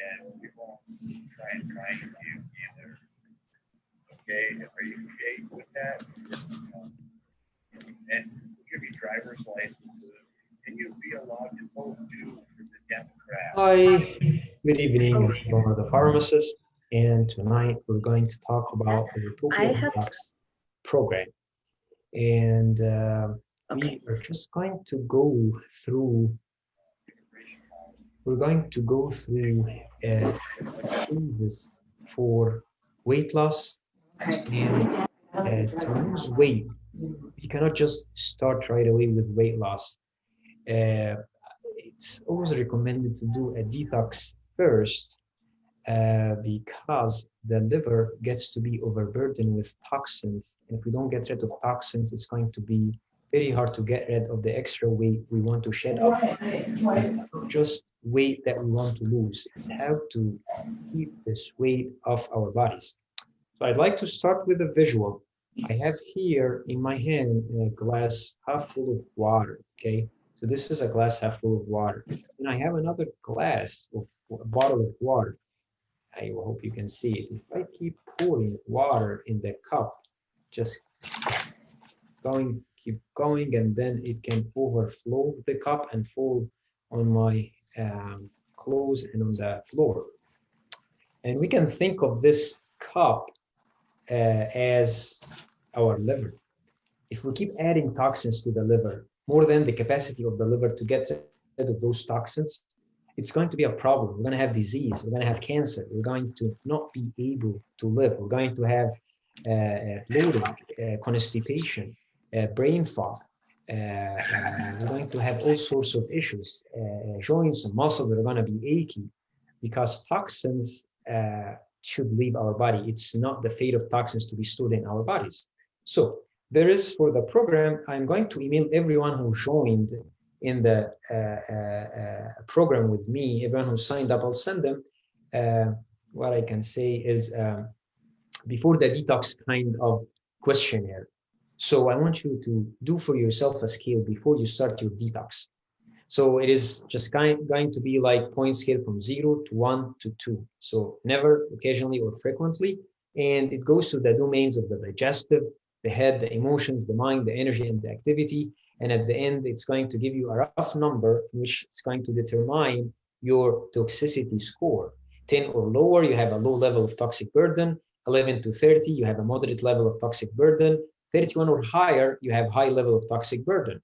and we won't try and triangulate you either. Okay, are you okay with that? And we'll give you driver's licenses, and you'll be allowed to vote too for the Democrats. Hi, good evening. I'm Omar, the pharmacist, and tonight we're going to talk about the Welltopia DETOX program. And we are just going to go through, phases for weight loss and to lose weight. You cannot just start right away with weight loss. It's always recommended to do a detox first because the liver gets to be overburdened with toxins. And if we don't get rid of toxins, it's going to be very hard to get rid of the extra weight we want to shed off. Not just weight that we want to lose, it's how to keep this weight off our bodies. So I'd like to start with a visual. I have here in my hand a glass half full of water, okay? So this is a glass half full of water. And I have another glass of a bottle of water. I hope you can see it. If I keep pouring water in the cup, just keep going, and then it can overflow the cup and fall on my clothes and on the floor. And we can think of this cup as our liver. If we keep adding toxins to the liver, more than the capacity of the liver to get rid of those toxins, it's going to be a problem. We're going to have disease. We're going to have cancer. We're going to not be able to live. We're going to have bloating, constipation, brain fog. We're going to have all sorts of issues. Joints and muscles are going to be achy because toxins should leave our body. It's not the fate of toxins to be stored in our bodies. So there is, for the program, I'm going to email everyone who joined in the program with me, everyone who signed up, I'll send them. What I can say is before the detox kind of questionnaire. So I want you to do for yourself a scale before you start your detox. So it is just going to be like point scale from 0 to 1 to 2. So never, occasionally, or frequently. And it goes to the domains of the digestive, the head, the emotions, the mind, the energy, and the activity. And at the end, it's going to give you a rough number, which is going to determine your toxicity score. 10 or lower, you have a low level of toxic burden. 11 to 30, you have a moderate level of toxic burden. 31 or higher, you have high level of toxic burden.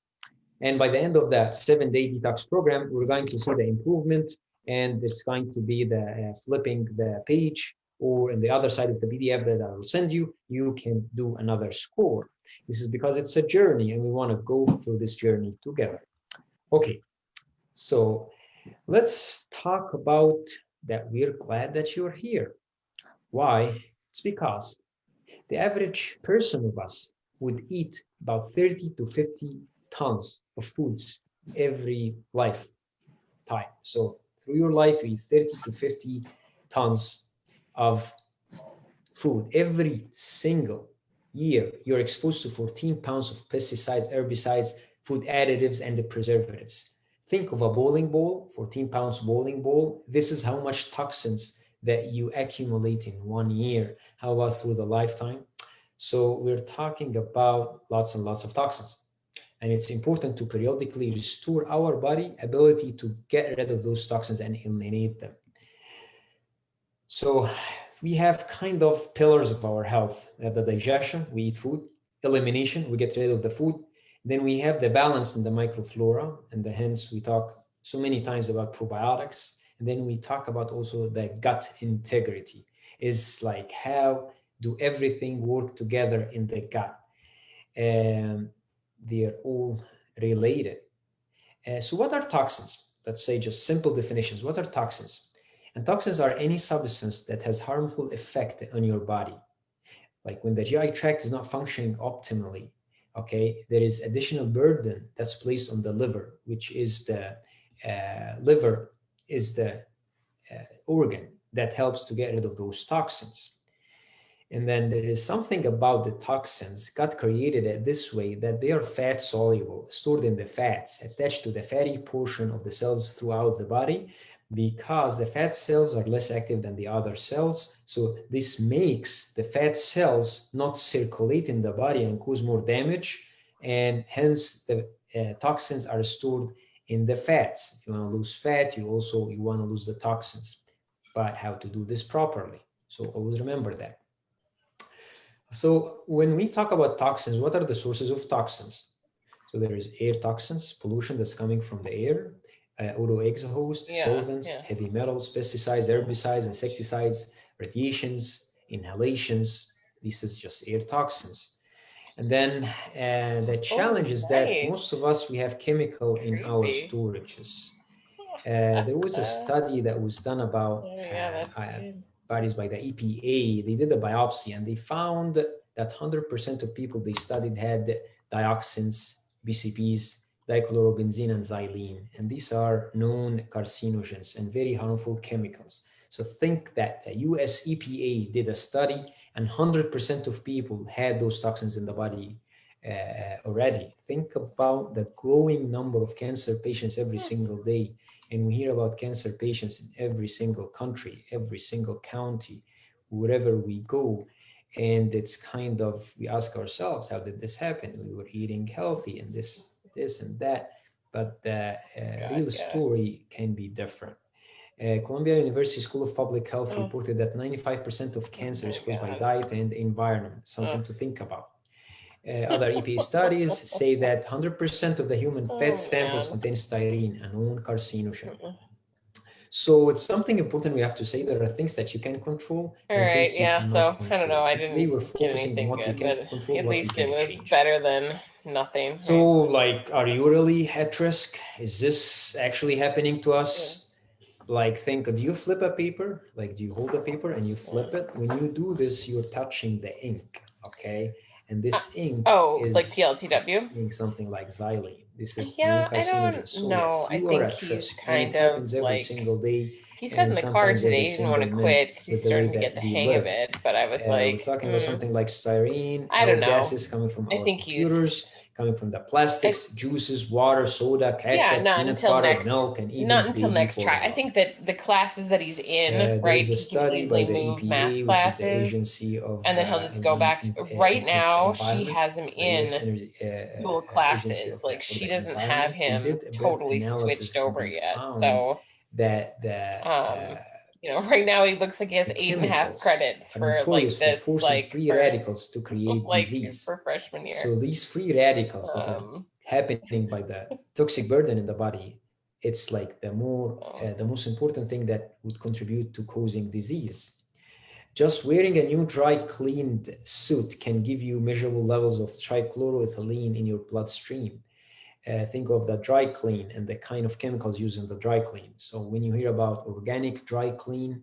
And by the end of that 7-day detox program, we're going to see the improvement, and it's going to be the flipping the page, or in the other side of the PDF that I will send you, you can do another score. This is because it's a journey, and we want to go through this journey together. Okay, so let's talk about that. We're glad that you're here. Why? It's because the average person of us would eat about 30 to 50 tons of foods every lifetime. So through your life, you eat 30 to 50 tons of food. Every single year, you're exposed to 14 pounds of pesticides, herbicides, food additives, and the preservatives. Think of a bowling ball, 14 pounds bowling ball. This is how much toxins that you accumulate in 1 year. How about through the lifetime? So we're talking about lots and lots of toxins. And it's important to periodically restore our body ability to get rid of those toxins and eliminate them. So we have kind of pillars of our health. We have the digestion, we eat food. Elimination, we get rid of the food. Then we have the balance in the microflora, and hence we talk so many times about probiotics. And then we talk about also the gut integrity. Is like how do everything work together in the gut? And they're all related. So what are toxins? Let's say just simple definitions. What are toxins? And toxins are any substance that has harmful effect on your body. Like when the GI tract is not functioning optimally, okay, there is additional burden that's placed on the liver, which is the liver is the organ that helps to get rid of those toxins. And then there is something about the toxins. God created it this way that they are fat soluble, stored in the fats, attached to the fatty portion of the cells throughout the body. because the fat cells are less active than the other cells. So this makes the fat cells not circulate in the body and cause more damage. And hence the toxins are stored in the fats. If you want to lose fat, you want to lose the toxins. But how to do this properly? So always remember that. So when we talk about toxins, what are the sources of toxins? So there is air toxins, pollution that's coming from the air, auto exhaust, solvents, heavy metals, pesticides, herbicides, insecticides, radiations, inhalations. This is just air toxins. And then the challenge is that most of us, we have chemical in our storages. There was a study that was done about bodies by the EPA. They did a biopsy and they found that 100% of people they studied had dioxins, BCPs, dichlorobenzene, and xylene. And these are known carcinogens and very harmful chemicals. So think that the US EPA did a study and 100% of people had those toxins in the body already. Think about the growing number of cancer patients every single day. And we hear about cancer patients in every single country, every single county, wherever we go. And it's kind of, we ask ourselves, how did this happen? We were eating healthy and this and that, but the real story can be different. Columbia University School of Public Health reported that 95% of cancer is caused by diet and environment, something to think about. Other EPA studies say that 100% of the human fat samples contain styrene, a known carcinogen. So it's something important we have to say. There are things that you can control and things you cannot control. I don't know. I didn't we're get focusing on anything what we good, can but control, at what we least can it was change. better than nothing. So, like, are you really at risk? Is this actually happening to us? Like, think, do you flip a paper? Like, do you hold a paper and you flip it? When you do this, you're touching the ink, okay? And this ink is like TLTW? doing something like xylene. This is Yeah, I carcinogen. don't So know. yes, you I are think at he's risk. And kind it happens of every like, single day. he said in the car today he didn't want to quit because he's starting to get the hang of it. But I was like, we're talking about something like styrene, I don't know. gases coming from our computers, coming from the plastics, juices, water, soda, ketchup, peanut butter, milk, and even not until baby next try. I think that the classes that he's in, right, he can easily move math classes, and then he'll just go back. Right now, she has him in dual classes. Like, she doesn't have him totally switched over yet. So that you know, right now he looks like he has 8.5 credits for like this, like free radicals to create like disease for freshman year. So these free radicals that are happening by the toxic burden in the body, it's like the most important thing that would contribute to causing disease. Just wearing a new dry cleaned suit can give you measurable levels of trichloroethylene in your bloodstream. Think of the dry clean and the kind of chemicals used in the dry clean. So when you hear about organic dry clean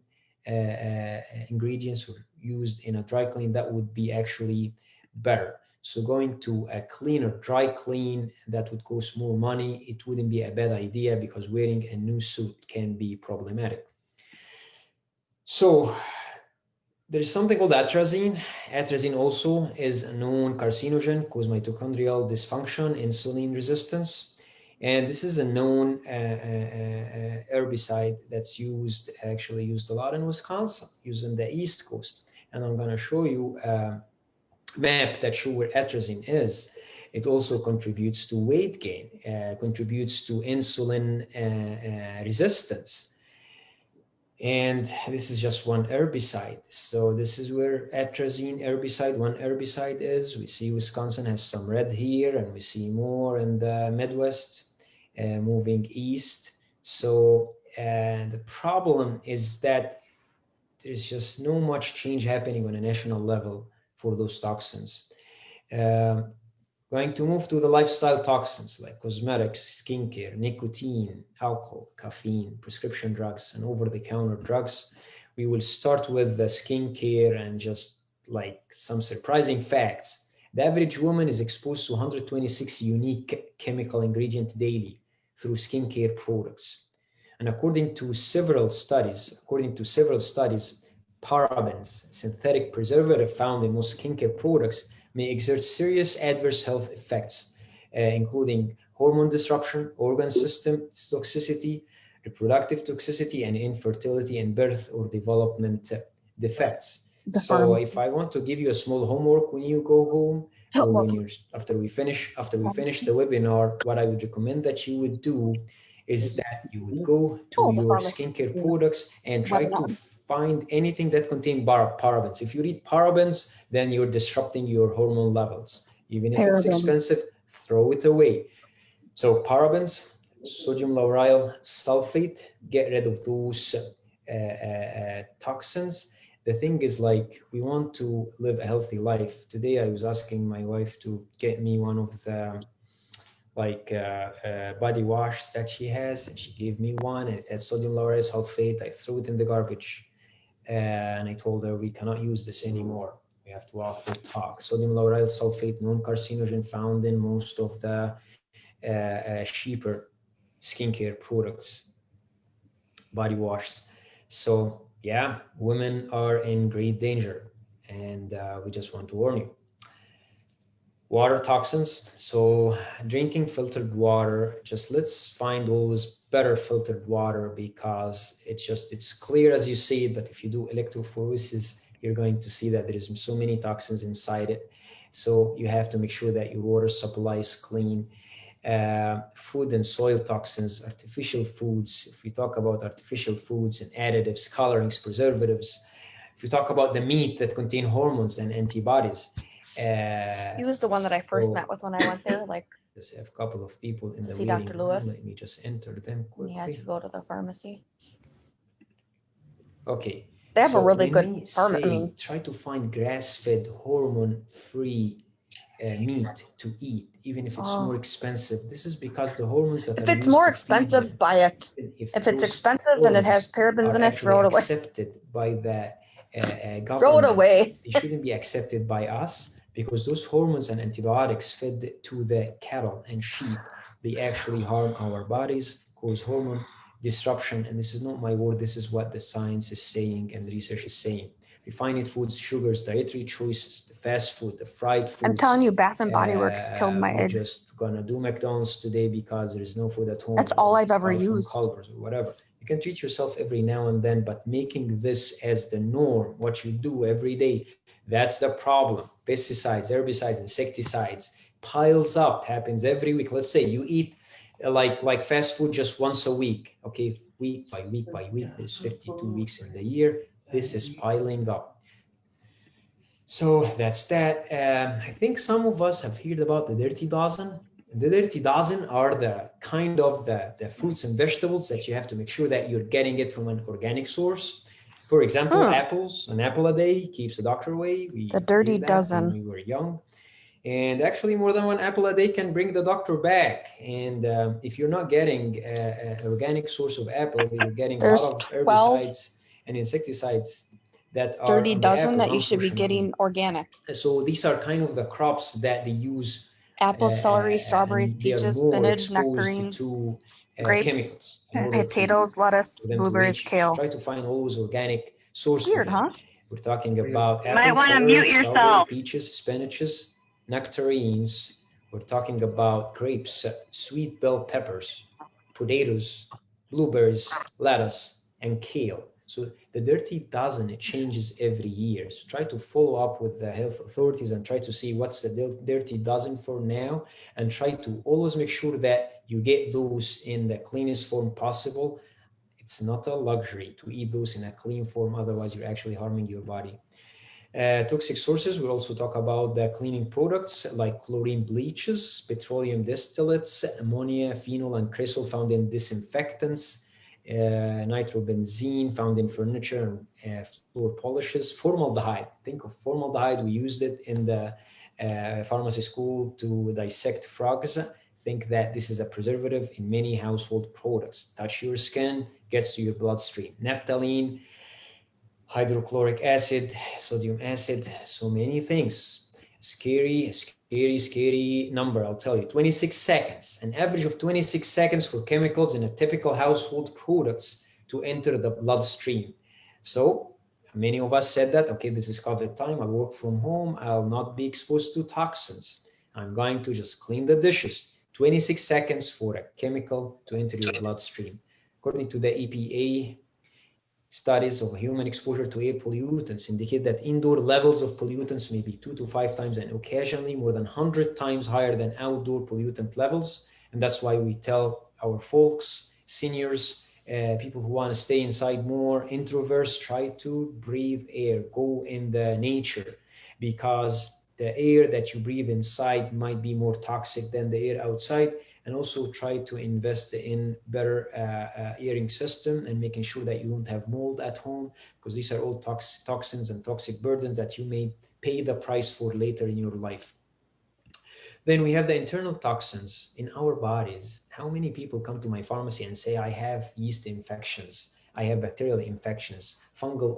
ingredients used in a dry clean, that would be actually better. So going to a cleaner dry clean that would cost more money, it wouldn't be a bad idea because wearing a new suit can be problematic. So there's something called atrazine. Atrazine also is a known carcinogen, causes mitochondrial dysfunction, insulin resistance. And this is a known herbicide that's used a lot in Wisconsin, used in the East Coast. And I'm going to show you a map that shows where atrazine is. It also contributes to weight gain, contributes to insulin resistance. And this is just one herbicide. So this is where atrazine herbicide, one herbicide is. We see Wisconsin has some red here, and we see more in the Midwest, moving east. So the problem is that there's just no much change happening on a national level for those toxins. Going to move to the lifestyle toxins like cosmetics, skincare, nicotine, alcohol, caffeine, prescription drugs, and over-the-counter drugs. We will start with the skincare and just like some surprising facts. The average woman is exposed to 126 unique chemical ingredients daily through skincare products. And according to several studies, parabens, synthetic preservative found in most skincare products, may exert serious adverse health effects, including hormone disruption, organ system toxicity, reproductive toxicity, and infertility and birth or development defects. So if I want to give you a small homework when you go home, or when you're after we finish the webinar, what I would recommend that you would do is that you would go to your skincare products and try to find anything that contains parabens. If you read parabens, then you're disrupting your hormone levels. Even if it's expensive, throw it away. So parabens, sodium lauryl sulfate, get rid of those toxins. The thing is, like, we want to live a healthy life. Today, I was asking my wife to get me one of the body wash that she has, and she gave me one, and it had sodium lauryl sulfate. I threw it in the garbage, and I told her we cannot use this anymore. We have to opt for TOX. Sodium lauryl sulfate, non-carcinogen, found in most of the cheaper skincare products, body washes. So yeah, women are in great danger, and we just want to warn you. Water toxins. So drinking filtered water, just let's find always better filtered water, because it's clear as you see it, but if you do electrophoresis, you're going to see that there is so many toxins inside it. So you have to make sure that your water supply is clean. Food and soil toxins, artificial foods. If we talk about artificial foods and additives, colorings, preservatives, if we talk about the meat that contain hormones and antibodies. He was the one that I first met with when I went there. Like, just have a couple of people in the see waiting Dr. room. Lewis. Let me just enter them quickly. He had to go to the pharmacy. Okay. They have a really good pharmacy. Try to find grass-fed, hormone-free meat to eat, even if it's more expensive. This is because the hormones that if it's more expensive, buy it. If it's expensive and it has parabens in it, throw it away. Accepted by the government. Throw it away. They shouldn't be accepted by us, because those hormones and antibiotics fed to the cattle and sheep, they actually harm our bodies, cause hormone disruption. And this is not my word, this is what the science is saying and the research is saying. Refined foods, sugars, dietary choices, the fast food, the fried foods. I'm telling you, Bath and Body Works killed my eggs. Just gonna do McDonald's today because there is no food at home. That's all I've ever used. Culvers or whatever. You can treat yourself every now and then, but making this as the norm, what you do every day, that's the problem. Pesticides, herbicides, insecticides, piles up, happens every week. Let's say you eat like fast food just once a week. Okay, week by week by week. There's 52 weeks in the year. This is piling up. So that's that. I think some of us have heard about the dirty dozen. The dirty dozen are the kind of the fruits and vegetables that you have to make sure that you're getting it from an organic source. For example, apples. An apple a day keeps the doctor away. The dirty dozen. When we were young. And actually, more than one apple a day can bring the doctor back. And if you're not getting an organic source of apple, you're getting a lot of herbicides and insecticides that are 30 dozen that you should be getting organic. So these are kind of the crops that they use. Apple, celery, strawberries, peaches, spinach, nectarines, grapes, potatoes, lettuce, blueberries, kale. Try to find all those organic sources. Weird, huh? We're talking about you might want to mute yourself. Peaches, spinaches, nectarines. We're talking about grapes, sweet bell peppers, potatoes, blueberries, lettuce, and kale. So the dirty dozen, it changes every year. So try to follow up with the health authorities and try to see what's the dirty dozen for now, and try to always make sure that you get those in the cleanest form possible. It's not a luxury to eat those in a clean form, otherwise you're actually harming your body. Toxic sources, we'll also talk about the cleaning products like chlorine bleaches, petroleum distillates, ammonia, phenol, and cresol found in disinfectants, nitrobenzene found in furniture and floor polishes, formaldehyde. Think of formaldehyde. We used it in the pharmacy school to dissect frogs. Think that this is a preservative in many household products. Touch your skin, gets to your bloodstream. Naphthalene, hydrochloric acid, sodium acid, so many things. Scary number, I'll tell you. 26 seconds, an average of 26 seconds for chemicals in a typical household products to enter the bloodstream. So many of us said that, okay, this is COVID time, I'll work from home, I'll not be exposed to toxins. I'm going to just clean the dishes. 26 seconds for a chemical to enter your bloodstream. According to the EPA, studies of human exposure to air pollutants indicate that indoor levels of pollutants may be 2 to 5 times and occasionally more than 100 times higher than outdoor pollutant levels. And that's why we tell our folks, seniors, people who want to stay inside more, introverts, try to breathe air, go in the nature, because the air that you breathe inside might be more toxic than the air outside. And also try to invest in better airing system and making sure that you don't have mold at home, because these are all toxins and toxic burdens that you may pay the price for later in your life. Then we have the internal toxins in our bodies. How many people come to my pharmacy and say, I have yeast infections, I have bacterial infections, fungal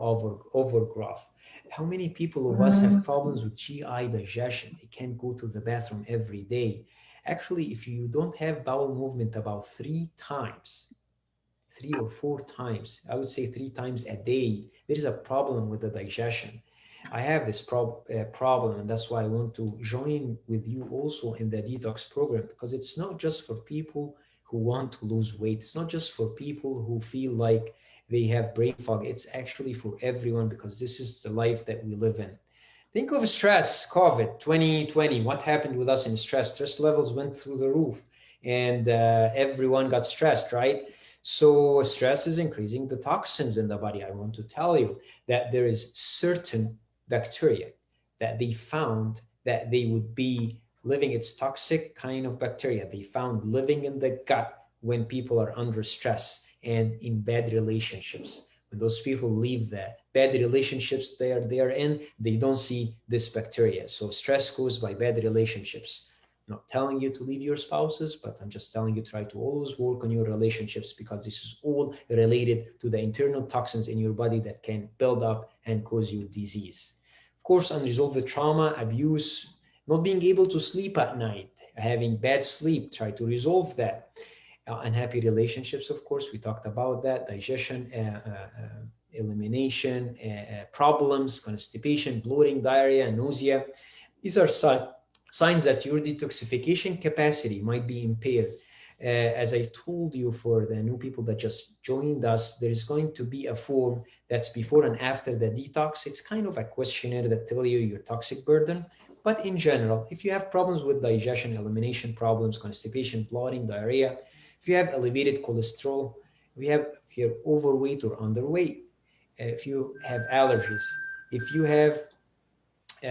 overgrowth? How many people of us have problems with GI digestion? They can't go to the bathroom every day. Actually, if you don't have bowel movement about 3 or 4 times, I would say 3 times a day, there is a problem with the digestion. I have this problem, and that's why I want to join with you also in the detox program, because it's not just for people who want to lose weight. It's not just for people who feel like they have brain fog. It's actually for everyone, because this is the life that we live in. Think of stress, COVID, 2020, what happened with us in stress? Stress levels went through the roof, and everyone got stressed, right? So stress is increasing the toxins in the body. I want to tell you that there is certain bacteria that they found that they would be living, it's toxic kind of bacteria. They found living in the gut when people are under stress and in bad relationships. When those people leave the bad relationships they are in, they don't see this bacteria. So stress caused by bad relationships. I'm not telling you to leave your spouses, but I'm just telling you, try to always work on your relationships, because this is all related to the internal toxins in your body that can build up and cause you disease. Of course, unresolved trauma, abuse, not being able to sleep at night, having bad sleep, try to resolve that. Unhappy relationships, of course, we talked about that, digestion, elimination, problems, constipation, bloating, diarrhea, nausea. These are signs that your detoxification capacity might be impaired. As I told you, for the new people that just joined us, there is going to be a form that's before and after the detox. It's kind of a questionnaire that tells you your toxic burden. But in general, if you have problems with digestion, elimination problems, constipation, bloating, diarrhea, if you have elevated cholesterol, if you're overweight or underweight, if you have allergies, if you have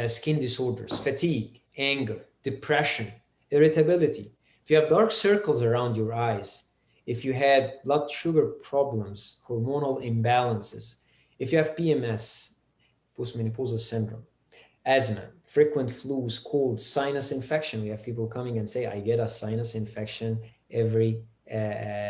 skin disorders, fatigue, anger, depression, irritability, if you have dark circles around your eyes, if you had blood sugar problems, hormonal imbalances, if you have PMS, postmenopausal syndrome, asthma, frequent flus, colds, sinus infection. We have people coming and say, I get a sinus infection every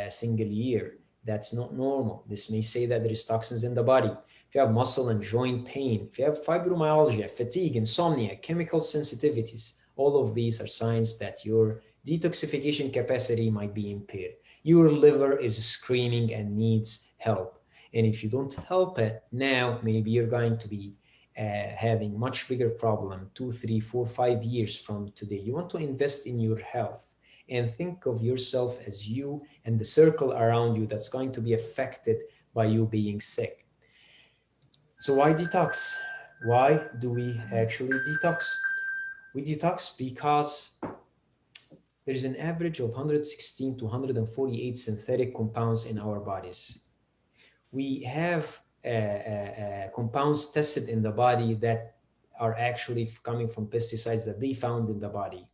single year. That's not normal. This may say that there is toxins in the body. If you have muscle and joint pain, if you have fibromyalgia, fatigue, insomnia, chemical sensitivities, all of these are signs that your detoxification capacity might be impaired. Your liver is screaming and needs help. And if you don't help it now, maybe you're going to be having much bigger problem 2, 3, 4, 5 years from today. You want to invest in your health and think of yourself as you and the circle around you that's going to be affected by you being sick. So why detox? Why do we actually detox? We detox because there's an average of 116 to 148 synthetic compounds in our bodies. We have compounds tested in the body that are actually coming from pesticides that they found in the body.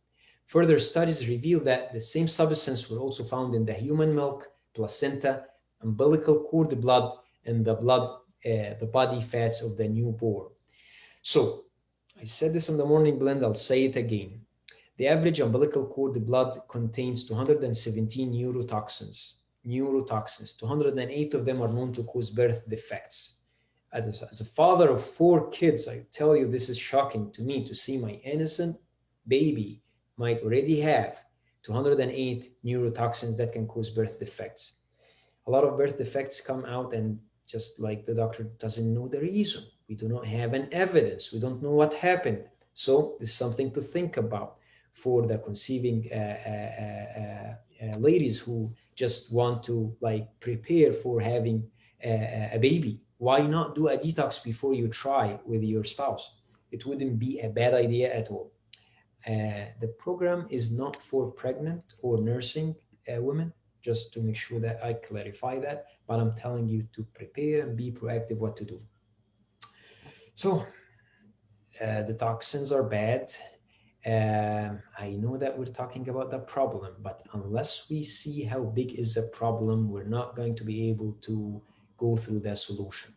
Further studies reveal that the same substance were also found in the human milk, placenta, umbilical cord blood, and the body fats of the newborn. So I said this in the morning blend, I'll say it again. The average umbilical cord blood contains 217 neurotoxins. 208 of them are known to cause birth defects. As a father of 4 kids, I tell you, this is shocking to me to see my innocent baby might already have 208 neurotoxins that can cause birth defects. A lot of birth defects come out and just like the doctor doesn't know the reason. We do not have an evidence. We don't know what happened. So this is something to think about for the conceiving ladies who just want to like prepare for having a baby, why not do a detox before you try with your spouse? It wouldn't be a bad idea at all. The program is not for pregnant or nursing women, just to make sure that I clarify that, but I'm telling you to prepare and be proactive what to do. So the toxins are bad. I know that we're talking about the problem, but unless we see how big is the problem, we're not going to be able to go through the solution.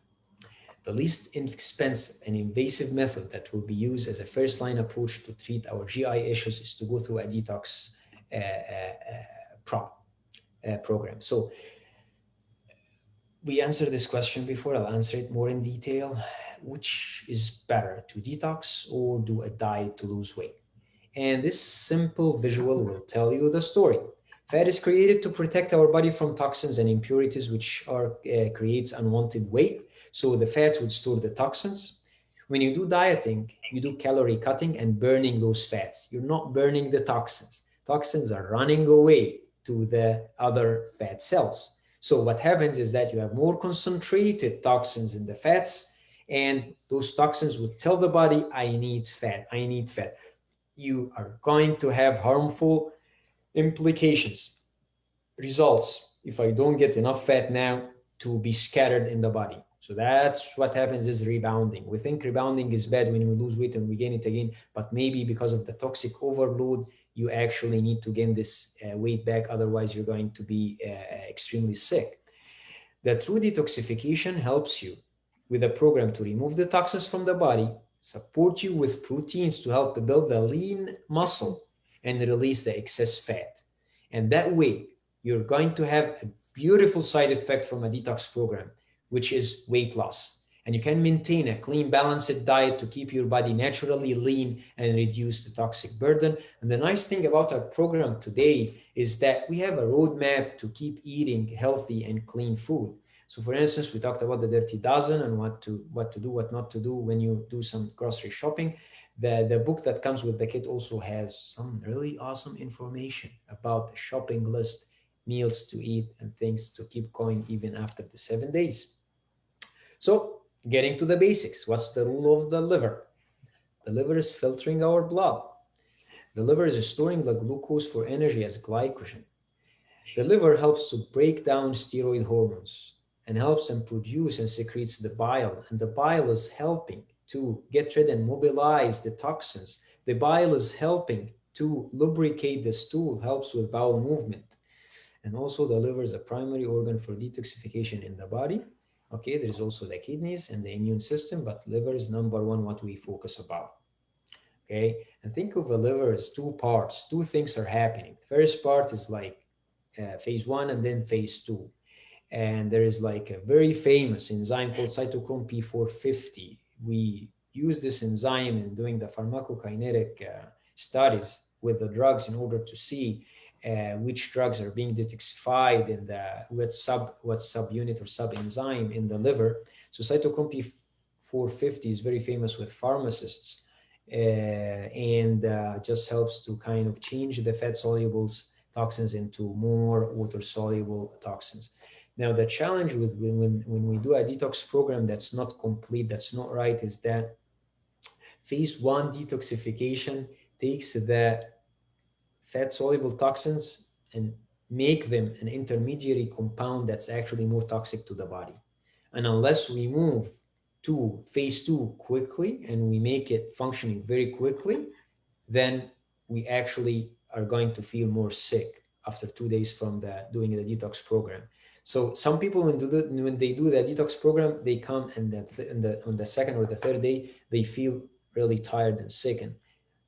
The least inexpensive and invasive method that will be used as a first-line approach to treat our GI issues is to go through a detox program. So we answered this question before. I'll answer it more in detail. Which is better, to detox or do a diet to lose weight? And this simple visual will tell you the story. Fat is created to protect our body from toxins and impurities, which creates unwanted weight. So the fats would store the toxins. When you do dieting, you do calorie cutting and burning those fats. You're not burning the toxins. Toxins are running away to the other fat cells. So what happens is that you have more concentrated toxins in the fats, and those toxins would tell the body, I need fat, I need fat. You are going to have harmful implications, results, if I don't get enough fat now to be scattered in the body. So that's what happens is rebounding. We think rebounding is bad when we lose weight and we gain it again, but maybe because of the toxic overload, you actually need to gain this weight back. Otherwise, you're going to be extremely sick. The true detoxification helps you with a program to remove the toxins from the body, support you with proteins to help build the lean muscle and release the excess fat. And that way, you're going to have a beautiful side effect from a detox program, which is weight loss. And you can maintain a clean, balanced diet to keep your body naturally lean and reduce the toxic burden. And the nice thing about our program today is that we have a roadmap to keep eating healthy and clean food. So for instance, we talked about the dirty dozen and what to do, what not to do when you do some grocery shopping. The book that comes with the kit also has some really awesome information about the shopping list, meals to eat, and things to keep going even after the 7 days. So getting to the basics, what's the role of the liver? The liver is filtering our blood. The liver is storing the glucose for energy as glycogen. The liver helps to break down steroid hormones and helps them produce and secretes the bile. And the bile is helping to get rid and mobilize the toxins. The bile is helping to lubricate the stool, helps with bowel movement. And also the liver is a primary organ for detoxification in the body. Okay, there's also the kidneys and the immune system, but liver is number one, what we focus about. Okay, and think of the liver as two parts. Two things are happening. First part is like phase 1 and then phase 2. And there is like a very famous enzyme called cytochrome P450. We use this enzyme in doing the pharmacokinetic studies with the drugs in order to see which drugs are being detoxified in the what subunit or subenzyme in the liver. So cytochrome P450 is very famous with pharmacists and just helps to kind of change the fat solubles toxins into more water soluble toxins. Now, the challenge with when we do a detox program that's not complete, that's not right, is that phase 1 detoxification takes the fat soluble toxins and make them an intermediary compound that's actually more toxic to the body. And unless we move to phase 2 quickly and we make it functioning very quickly, then we actually are going to feel more sick after 2 days from doing the detox program. So some people, when they do the detox program, they come and on the second or the third day, they feel really tired and sick, and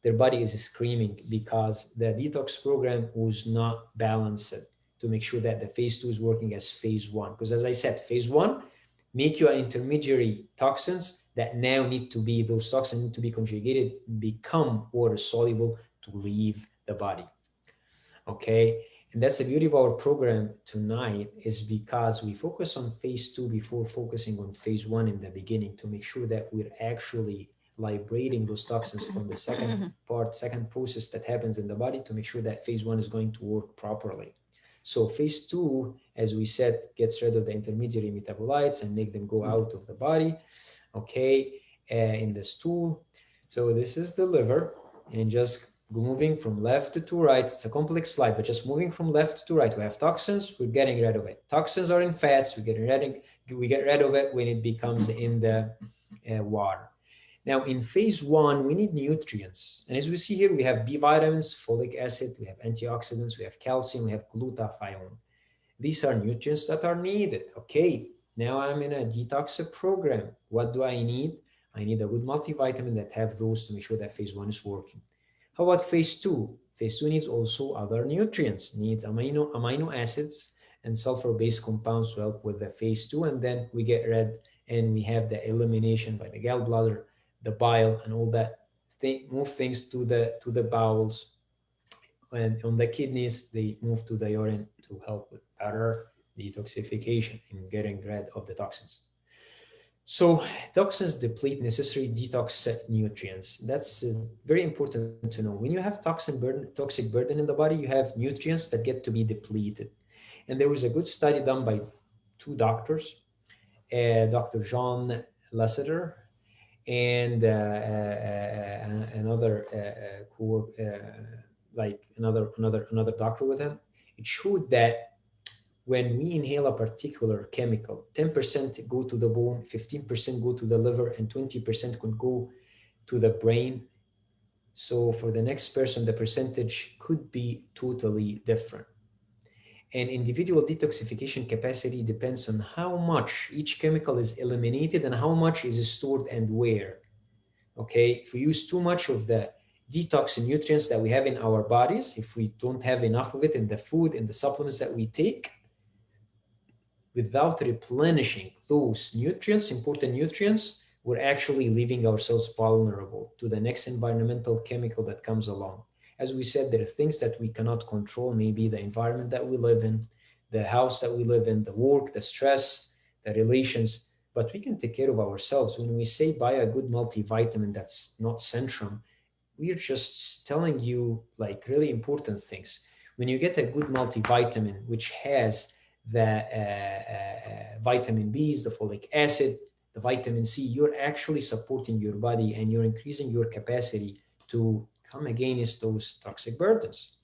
their body is screaming because the detox program was not balanced to make sure that the phase 2 is working as phase 1. Because as I said, phase 1 make you an intermediary toxins that now those toxins need to be conjugated, become water soluble to leave the body. Okay. And that's the beauty of our program tonight, is because we focus on phase 2 before focusing on phase 1 in the beginning, to make sure that we're actually liberating those toxins from the second process that happens in the body, to make sure that phase 1 is going to work properly. So phase 2, as we said, gets rid of the intermediary metabolites and make them go out of the body, okay, in the stool. So this is the liver, and just moving from left to right. It's a complex slide, but just moving from left to right. We have toxins, we're getting rid of it. Toxins are in fats, we get rid of it when it becomes in the water. Now, in phase 1, we need nutrients. And as we see here, we have B vitamins, folic acid, we have antioxidants, we have calcium, we have glutathione. These are nutrients that are needed. Okay, now I'm in a detox program. What do I need? I need a good multivitamin that have those to make sure that phase 1 is working. How about phase 2? Phase 2 needs also other nutrients, needs amino acids and sulfur-based compounds to help with the phase 2, and then we get rid and we have the elimination by the gallbladder, the bile, and all that. Move things to the bowels, and on the kidneys, they move to the urine to help with better detoxification and getting rid of the toxins. So toxins deplete necessary detox nutrients. That's very important to know. When you have toxic burden in the body, you have nutrients that get to be depleted. And there was a good study done by 2 doctors, Dr. John Lasseter and another another doctor with him. It showed that when we inhale a particular chemical, 10% go to the bone, 15% go to the liver, and 20% could go to the brain. So for the next person, the percentage could be totally different. And individual detoxification capacity depends on how much each chemical is eliminated and how much is stored and where. Okay, if we use too much of the detox nutrients that we have in our bodies, if we don't have enough of it in the food and the supplements that we take, without replenishing those nutrients, important nutrients, we're actually leaving ourselves vulnerable to the next environmental chemical that comes along. As we said, there are things that we cannot control, maybe the environment that we live in, the house that we live in, the work, the stress, the relations, but we can take care of ourselves. When we say buy a good multivitamin that's not Centrum, we're just telling you like really important things. When you get a good multivitamin, which has the vitamin B's, the folic acid, the vitamin C, you're actually supporting your body and you're increasing your capacity to come against those toxic burdens.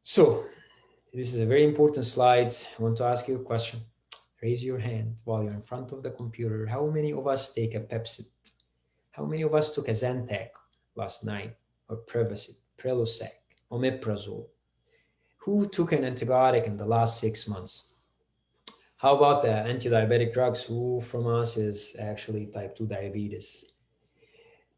So this is a very important slide. I want to ask you a question. Raise your hand while you're in front of the computer. How many of us take a Pepsid? How many of us took a Zantac last night, or Prevacid, Prilosec, Omeprazole? Who took an antibiotic in the last 6 months? How about the anti-diabetic drugs? Who from us is actually type 2 diabetes?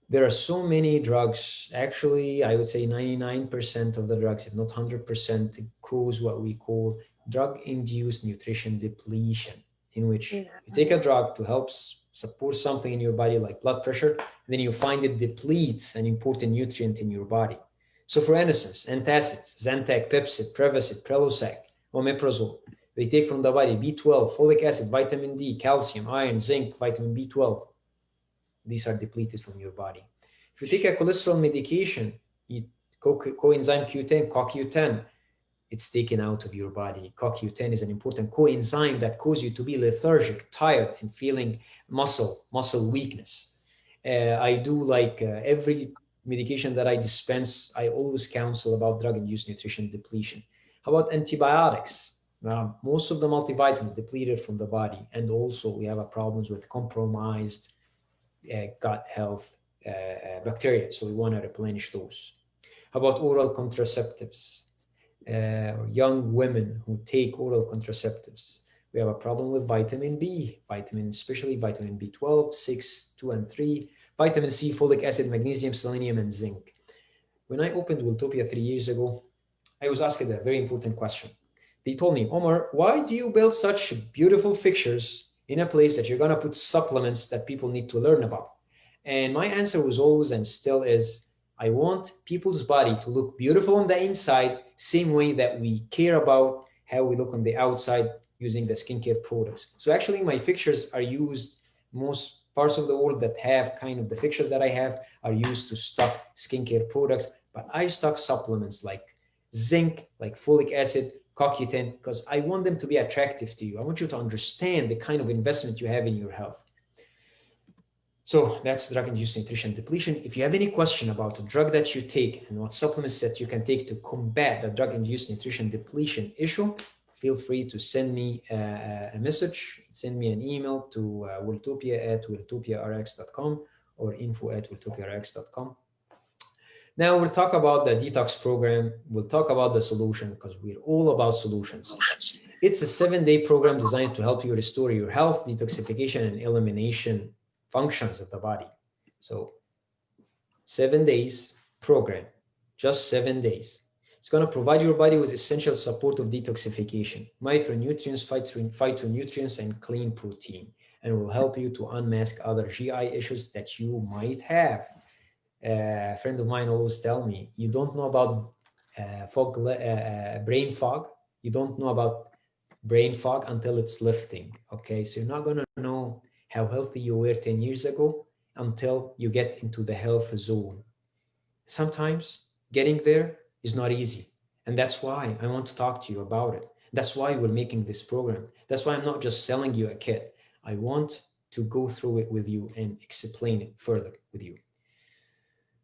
There are so many drugs. Actually, I would say 99% of the drugs, if not 100%, cause what we call drug-induced nutrition depletion, in which you take a drug to help support something in your body like blood pressure, and then you find it depletes an important nutrient in your body. So for instance, antacids, Zantac, Pepsid, Prevacid, Prilosec, Omeprazole, they take from the body B12, folic acid, vitamin D, calcium, iron, zinc, vitamin B12. These are depleted from your body. If you take a cholesterol medication, coenzyme Q10, CoQ10, it's taken out of your body. CoQ10 is an important coenzyme that causes you to be lethargic, tired, and feeling muscle weakness. I do like every medication that I dispense, I always counsel about drug-induced nutrition depletion. How about antibiotics? Most of the multivitamins depleted from the body, and also we have problems with compromised gut health bacteria, so we want to replenish those. How about oral contraceptives? Young women who take oral contraceptives, we have a problem with vitamin B, especially vitamin B12, 6, 2, and 3, vitamin C, folic acid, magnesium, selenium, and zinc. When I opened Welltopia 3 years ago, I was asked a very important question. They told me, Omar, why do you build such beautiful fixtures in a place that you're going to put supplements that people need to learn about? And my answer was always and still is, I want people's body to look beautiful on the inside, same way that we care about how we look on the outside using the skincare products. So actually my fixtures are used, most parts of the world that have kind of the fixtures that I have are used to stock skincare products, but I stock supplements like zinc, like folic acid, CoQ10, because I want them to be attractive to you. I want you to understand the kind of investment you have in your health. So that's drug-induced nutrition depletion. If you have any question about the drug that you take and what supplements that you can take to combat the drug-induced nutrition depletion issue, feel free to send me a message, send me an email to welltopia@welltopiarx.com or info@welltopiarx.com. Now we'll talk about the detox program. We'll talk about the solution because we're all about solutions. It's a 7-day program designed to help you restore your health, detoxification, and elimination functions of the body. So 7 days program, just 7 days. It's going to provide your body with essential support of detoxification, micronutrients, phytonutrients, and clean protein, and will help you to unmask other GI issues that you might have. A friend of mine always tell me, you don't know about brain fog. You don't know about brain fog until it's lifting. Okay, so you're not going to know how healthy you were 10 years ago until you get into the health zone. Sometimes getting there is not easy. And that's why I want to talk to you about it. That's why we're making this program. That's why I'm not just selling you a kit. I want to go through it with you and explain it further with you.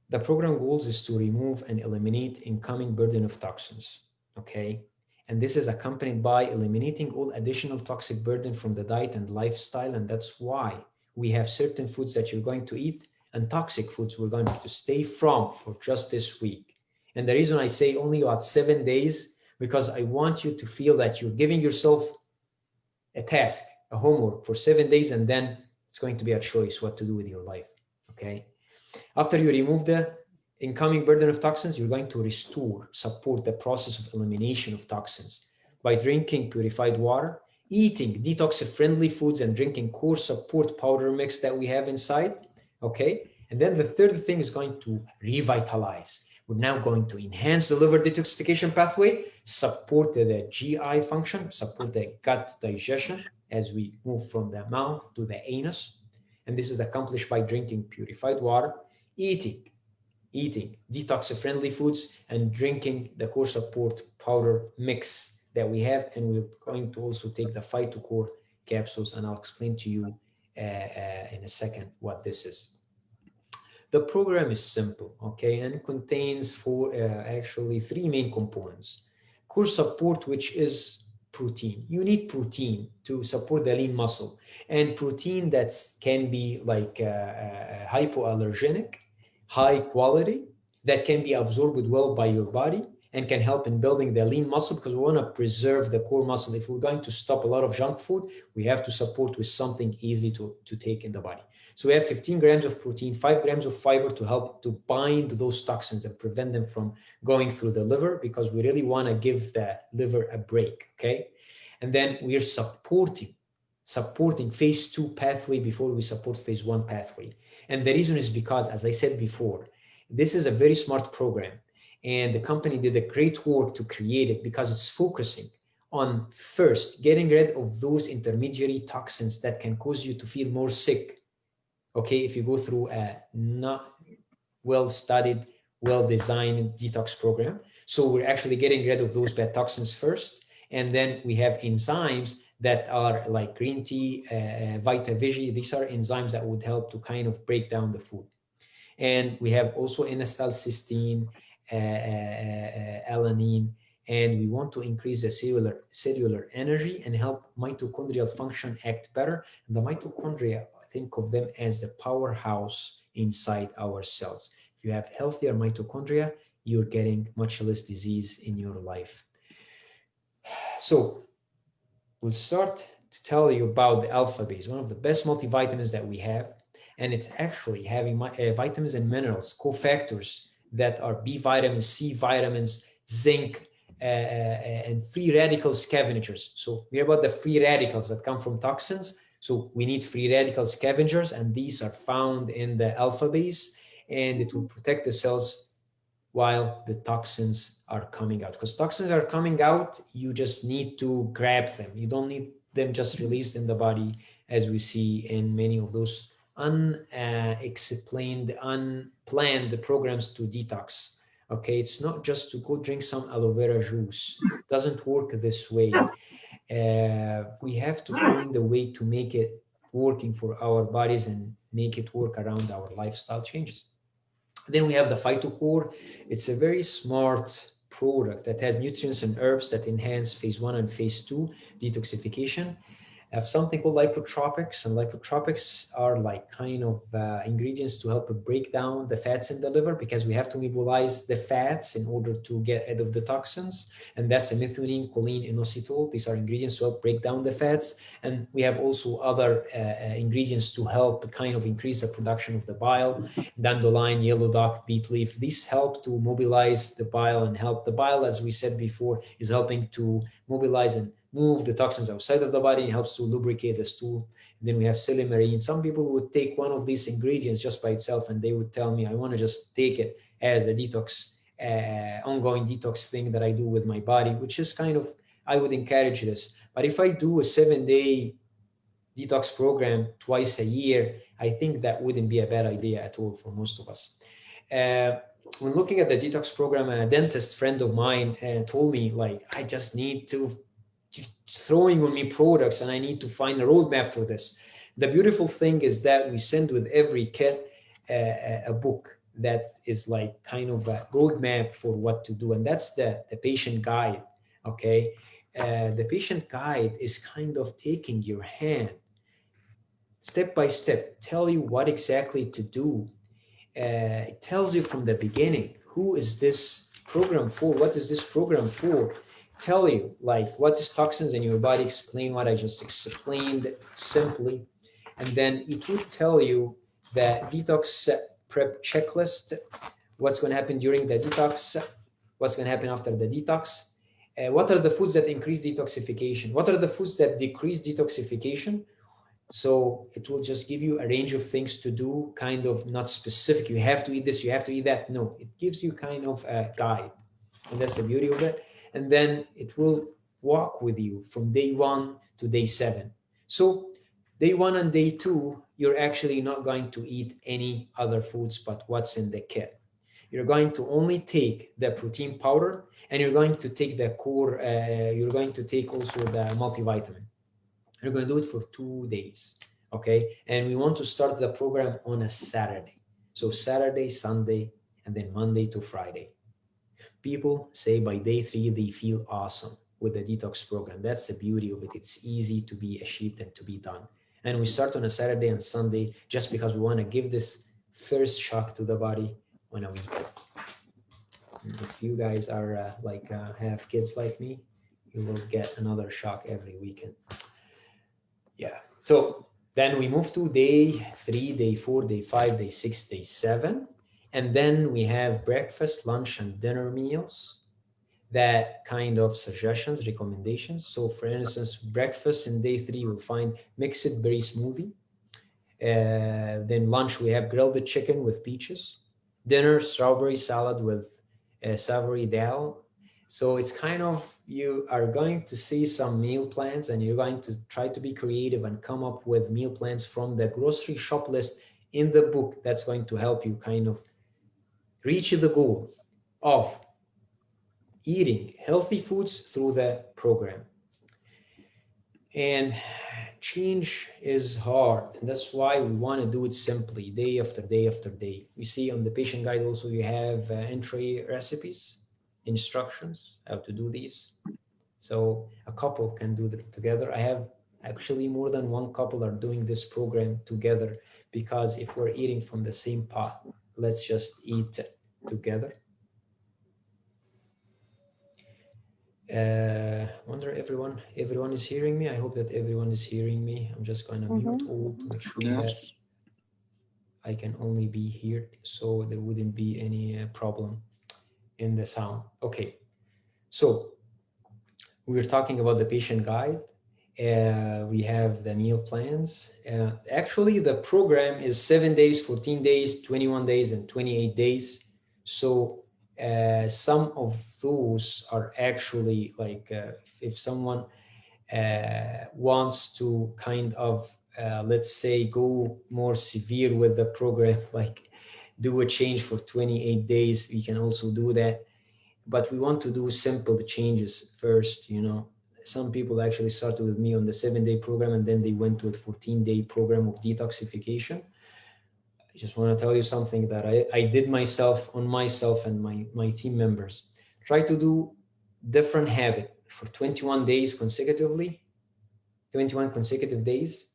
The program goals is to remove and eliminate incoming burden of toxins, okay? And this is accompanied by eliminating all additional toxic burden from the diet and lifestyle. And that's why we have certain foods that you're going to eat and toxic foods we're going to stay from for just this week. And the reason I say only about 7 days, because I want you to feel that you're giving yourself a task, a homework for 7 days, and then it's going to be a choice what to do with your life, okay? After you remove the incoming burden of toxins, you're going to restore, support the process of elimination of toxins by drinking purified water, eating detox-friendly foods, and drinking core support powder mix that we have inside, okay? And then the third thing is going to revitalize. We're now going to enhance the liver detoxification pathway, support the GI function, support the gut digestion as we move from the mouth to the anus. And this is accomplished by drinking purified water, eating detox-friendly foods, and drinking the core support powder mix that we have. And we're going to also take the PHYTOCORE capsules, and I'll explain to you in a second what this is. The program is simple, okay, and contains actually 3 main components. Core support, which is protein. You need protein to support the lean muscle, and protein that can be like hypoallergenic, high quality, that can be absorbed well by your body and can help in building the lean muscle, because we want to preserve the core muscle. If we're going to stop a lot of junk food, we have to support with something easy to take in the body. So we have 15 grams of protein, 5 grams of fiber to help to bind those toxins and prevent them from going through the liver, because we really want to give the liver a break, okay? And then we are supporting phase 2 pathway before we support phase 1 pathway. And the reason is because, as I said before, this is a very smart program, and the company did a great work to create it because it's focusing on first getting rid of those intermediary toxins that can cause you to feel more sick. Okay, if you go through a not well-studied, well-designed detox program. So we're actually getting rid of those bad toxins first. And then we have enzymes that are like green tea, VitaVigi. These are enzymes that would help to kind of break down the food. And we have also N-acetylcysteine, alanine, and we want to increase the cellular energy and help mitochondrial function act better. And the mitochondria, think of them as the powerhouse inside our cells. If you have healthier mitochondria, you're getting much less disease in your life. So we'll start to tell you about the alpha base, one of the best multivitamins that we have. And it's actually having vitamins and minerals, cofactors that are B vitamins, C vitamins, zinc, and free radical scavengers. So we hear about the free radicals that come from toxins. So we need free radical scavengers, and these are found in the alpha base, and it will protect the cells while the toxins are coming out. Because toxins are coming out, you just need to grab them. You don't need them just released in the body, as we see in many of those unexplained, unplanned programs to detox Okay, it's not just to go drink some aloe vera juice. It doesn't work this way. We have to find a way to make it working for our bodies and make it work around our lifestyle changes. Then we have the PHYTOCORE. It's a very smart product that has nutrients and herbs that enhance phase 1 and phase 2 detoxification. I have something called lipotropics, and lipotropics are like kind of ingredients to help break down the fats in the liver, because we have to mobilize the fats in order to get rid of the toxins. And that's the methionine, choline, inositol. These are ingredients to help break down the fats. And we have also other ingredients to help kind of increase the production of the bile, dandelion, yellow dock, beet leaf. These help to mobilize the bile and help the bile, as we said before, is helping to mobilize and move the toxins outside of the body. It helps to lubricate the stool. And then we have silymarin. Some people would take one of these ingredients just by itself, and they would tell me, I want to just take it as a detox, ongoing detox thing that I do with my body, which is kind of, I would encourage this. But if I do a 7-day detox program twice a year, I think that wouldn't be a bad idea at all for most of us. When looking at the detox program, a dentist friend of mine told me, like, I just need to throwing on me products and I need to find a roadmap for this. The beautiful thing is that we send with every kit a book that is like kind of a roadmap for what to do. And that's the patient guide, okay? The patient guide is kind of taking your hand step by step, tell you what exactly to do. It tells you from the beginning, who is this program for? What is this program for? Tell you like what is toxins in your body, explain what I just explained simply, and then it would tell you the detox prep checklist, what's going to happen during the detox, what's going to happen after the detox, what are the foods that increase detoxification, what are the foods that decrease detoxification. So it will just give you a range of things to do, kind of not specific, you have to eat this, you have to eat that. No, it gives you kind of a guide, and that's the beauty of it. And then it will walk with you from day 1 to day 7. So day 1 and day 2, you're actually not going to eat any other foods but what's in the kit. You're going to only take the protein powder, and you're going to take the core, you're going to take also the multivitamin. You're going to do it for 2 days, okay? And we want to start the program on a Saturday. So Saturday, Sunday, and then Monday to Friday. People say by day 3, they feel awesome with the detox program. That's the beauty of it. It's easy to be achieved and to be done. And we start on a Saturday and Sunday just because we want to give this first shock to the body on a week. If you guys are have kids like me, you will get another shock every weekend. Yeah. So then we move to day 3, day 4, day 5, day 6, day 7. And then we have breakfast, lunch, and dinner meals. That kind of suggestions, recommendations. So for instance, breakfast in day 3, you'll find mixed berry smoothie. Then lunch, we have grilled chicken with peaches. Dinner, strawberry salad with savory dal. So it's kind of, you are going to see some meal plans, and you're going to try to be creative and come up with meal plans from the grocery shop list in the book. That's going to help you kind of reach the goal of eating healthy foods through the program. And change is hard, and that's why we want to do it simply, day after day after day. We see on the patient guide also you have entry recipes, instructions, how to do these. So a couple can do that together. I have actually more than one couple are doing this program together, because if we're eating from the same pot, let's just eat together. Wonder everyone is hearing me. I hope that everyone is hearing me. I'm just going to mute all to make sure that I can only be here, so there wouldn't be any problem in the sound. Okay, so we were talking about the patient guide. We have the meal plans. Actually, the program is 7 days, 14 days, 21 days, and 28 days. So some of those are actually like, if someone wants to kind of, let's say, go more severe with the program, like do a change for 28 days, we can also do that. But we want to do simple changes first, you know. Some people actually started with me on the 7-day program, and then they went to a 14-day program of detoxification. I just want to tell you something that I did myself on myself and my team members. Try to do different habit for 21 days consecutively, 21 consecutive days.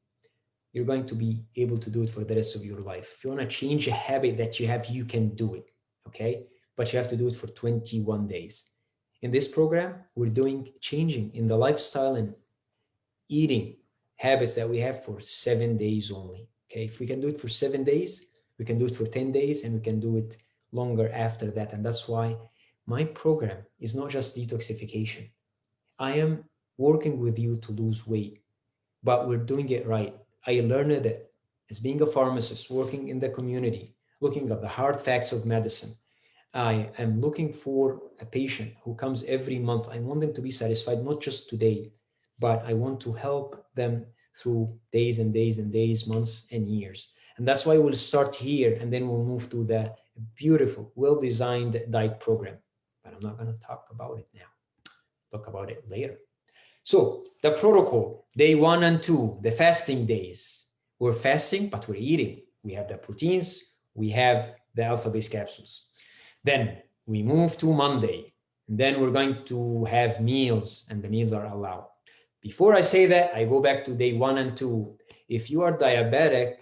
You're going to be able to do it for the rest of your life. If you want to change a habit that you have, you can do it, okay? But you have to do it for 21 days. In this program, we're doing changing in the lifestyle and eating habits that we have for 7 days only, okay? If we can do it for 7 days, we can do it for 10 days, and we can do it longer after that. And that's why my program is not just detoxification. I am working with you to lose weight, but we're doing it right. I learned it as being a pharmacist, working in the community, looking at the hard facts of medicine. I am looking for a patient who comes every month. I want them to be satisfied, not just today, but I want to help them through days and days and days, months and years. And that's why we'll start here, and then we'll move to the beautiful, well-designed diet program. But I'm not going to talk about it now. Talk about it later. So the protocol, day 1 and 2, the fasting days. We're fasting, but we're eating. We have the proteins, we have the alpha-based capsules. Then we move to Monday, and then we're going to have meals, and the meals are allowed. Before I say that, I go back to day 1 and 2. If you are diabetic,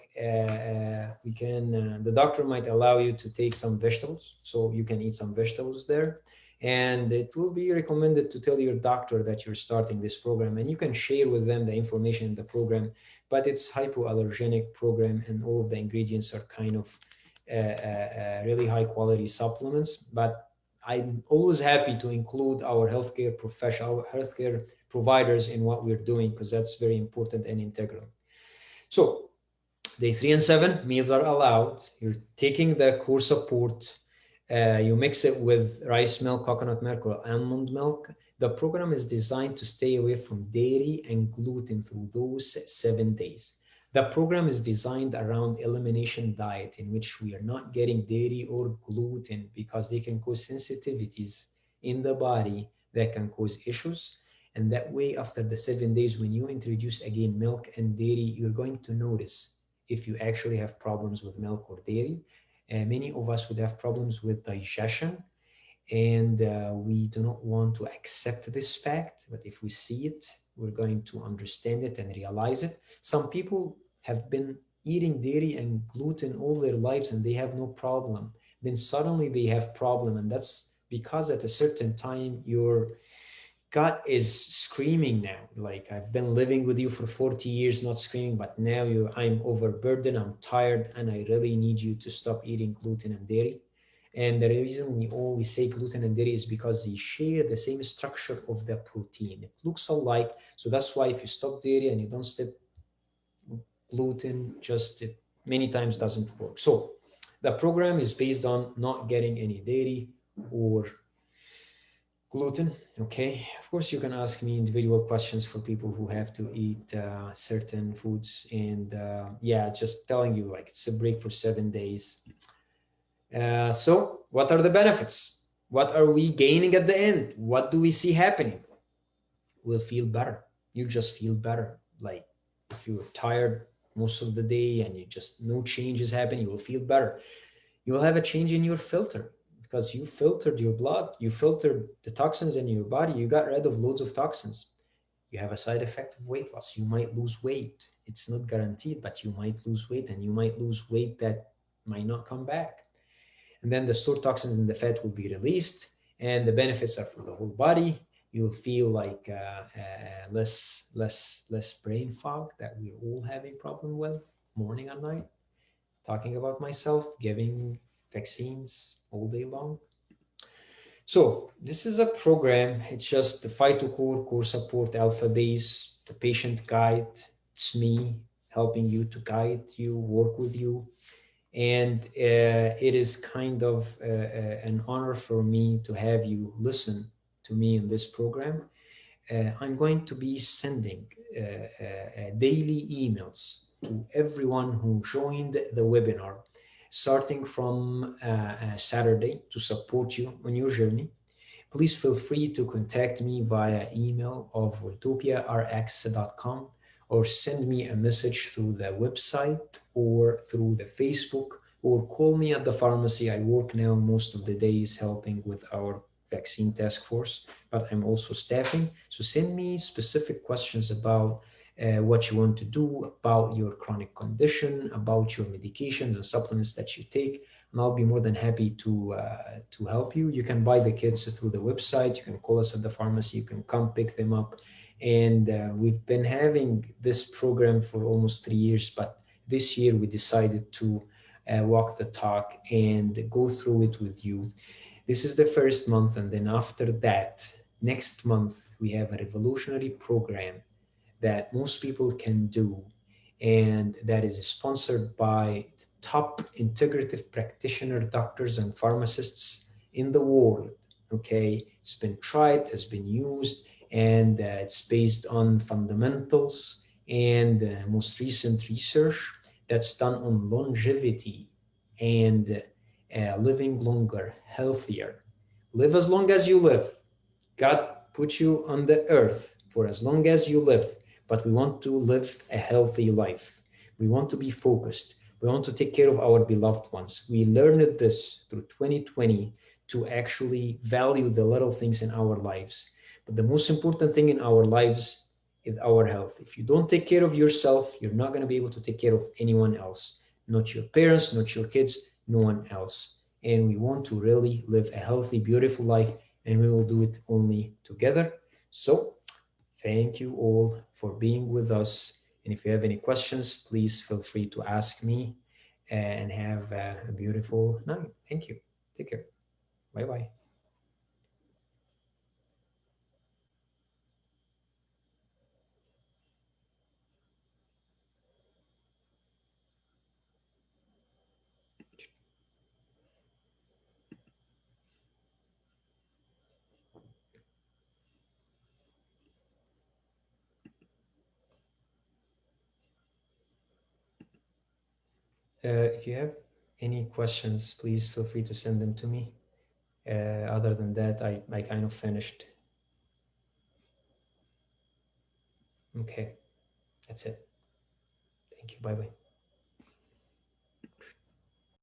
the doctor might allow you to take some vegetables, so you can eat some vegetables there. And it will be recommended to tell your doctor that you're starting this program, and you can share with them the information in the program. But it's hypoallergenic program, and all of the ingredients are kind of really high quality supplements. But I'm always happy to include our healthcare professional, healthcare providers in what we're doing, because that's very important and integral. So day 3 and 7, meals are allowed. You're taking the core support. You mix it with rice milk, coconut milk, or almond milk. The program is designed to stay away from dairy and gluten through those 7 days. The program is designed around elimination diet, in which we are not getting dairy or gluten because they can cause sensitivities in the body that can cause issues. And that way, after the 7 days, when you introduce again milk and dairy, you're going to notice if you actually have problems with milk or dairy. Many of us would have problems with digestion, and we do not want to accept this fact. But if we see it, we're going to understand it and realize it. Some people have been eating dairy and gluten all their lives, and they have no problem. Then suddenly they have problem, and that's because at a certain time your gut is screaming now. Like, I've been living with you for 40 years, not screaming, but now I'm overburdened, I'm tired, and I really need you to stop eating gluten and dairy. And the reason we always say gluten and dairy is because they share the same structure of the protein. It looks alike. So that's why if you stop dairy and you don't stop gluten, it many times doesn't work. So the program is based on not getting any dairy or gluten. Okay, of course you can ask me individual questions for people who have to eat certain foods, and yeah, just telling you, like, it's a break for 7 days. So what are the benefits? What are we gaining at the end? What do we see happening? We'll feel better. You just feel better. Like, if you're tired most of the day and you just no changes happening, you will feel better. You will have a change in your filter, because you filtered your blood, you filtered the toxins in your body, you got rid of loads of toxins. You have a side effect of weight loss. You might lose weight. It's not guaranteed, but you might lose weight, and you might lose weight that might not come back. And then the stored toxins in the fat will be released, and the benefits are for the whole body. You'll feel like less brain fog that we're all having problem with morning and night. Talking about myself, giving vaccines all day long. So this is a program. It's just the PHYTOCORE core support alpha base, the patient guide. It's me helping you to guide you, work with you. And it is kind of an honor for me to have you listen to me in this program. I'm going to be sending daily emails to everyone who joined the webinar. starting from Saturday to support you on your journey. Please feel free to contact me via email of welltopiarx.com or send me a message through the website or through the Facebook or call me at the pharmacy. I work now most of the days helping with our vaccine task force, but I'm also staffing. So send me specific questions about what you want to do, about your chronic condition, about your medications and supplements that you take, and I'll be more than happy to help you. You can buy the kits through the website. You can call us at the pharmacy. You can come pick them up. And we've been having this program for almost 3 years, but this year we decided to walk the talk and go through it with you. This is the first month, and then after that, next month, we have a revolutionary program that most people can do, and that is sponsored by the top integrative practitioner doctors and pharmacists in the world. Okay, it's been tried, has been used, and it's based on fundamentals and most recent research that's done on longevity and living longer, healthier. Live as long as you live. God put you on the earth for as long as you live, but we want to live a healthy life. We want to be focused. We want to take care of our beloved ones. We learned this through 2020 to actually value the little things in our lives. But the most important thing in our lives is our health. If you don't take care of yourself, you're not going to be able to take care of anyone else. Not your parents, not your kids, no one else. And we want to really live a healthy, beautiful life, and we will do it only together. So thank you all for being with us. And if you have any questions, please feel free to ask me, and have a beautiful night. Thank you. Take care. Bye-bye. If you have any questions, please feel free to send them to me. Other than that, I kind of finished. Okay, that's it. Thank you. Bye-bye.